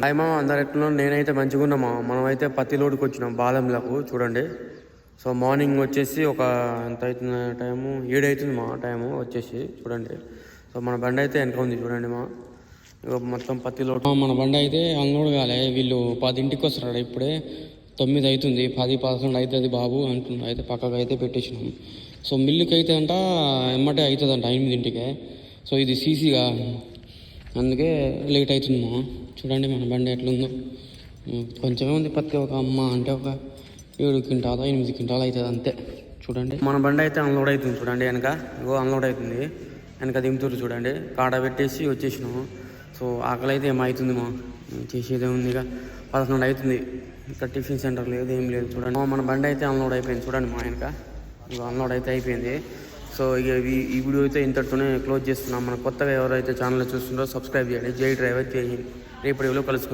Hi మామ, అందరు ఎట్లున్నాం? నేనైతే మంచిగా ఉన్నామా. మనమైతే పత్తి లోడుకి వచ్చినాం బాదంలకు. చూడండి, సో మార్నింగ్ వచ్చేసి ఒక ఎంత అవుతుంది టైము, 7 అవుతుంది మా టైము వచ్చేసి. చూడండి, సో మన బండి అయితే వెనక ఉంది చూడండి మా. ఇక మొత్తం పత్తి లోటు. మన బండి అయితే అన్లోడ్ కాలే. వీళ్ళు 10ంటికి వస్తున్నాడు, ఇప్పుడే 9 అవుతుంది. 10-11 అవుతుంది బాబు అంటున్నాడు. అయితే పక్కకు అయితే పెట్టేసినాం. సో మిల్లుకి అయితే అంట ఎమ్మటే అవుతుందంట 8ంటికే. సో ఇది సీసీగా, అందుకే లేట్ అవుతుంది మా. చూడండి మన బండి ఎట్లుందో. కొంచెమే ఉంది పత్తి, ఒక అమ్మ అంటే ఒక 7 క్వింటాల 8 క్వింటాలు అవుతుంది అంతే. చూడండి మన బండి అయితే అన్లోడ్ అవుతుంది. చూడండి వెనక, ఇగో అన్లోడ్ అవుతుంది. వెనక దింపుతురు చూడండి. కాడ పెట్టేసి వచ్చేసినాము. సో ఆకలి అయితే ఏమవుతుంది మా, చేసేదే ఉంది. ఇక 11 అవుతుంది. ఇక్కడ టిఫిన్ సెంటర్ లేదు, ఏం లేదు. చూడండి మన బండి అయితే అన్లోడ్ అయిపోయింది. చూడండి మా వెనక ఇక అన్లోడ్ అయితే అయిపోయింది. సో ఇక ఈ వీడియో అయితే ఇంతటితోనే క్లోజ్ చేస్తున్నాం. మన కొత్తగా ఎవరైతే ఛానల్ చూస్తుందో సబ్స్క్రైబ్ చేయండి. జై డ్రైవర్, జై హింద్. రేపటి వీడియోలో కలుసుకుందాం.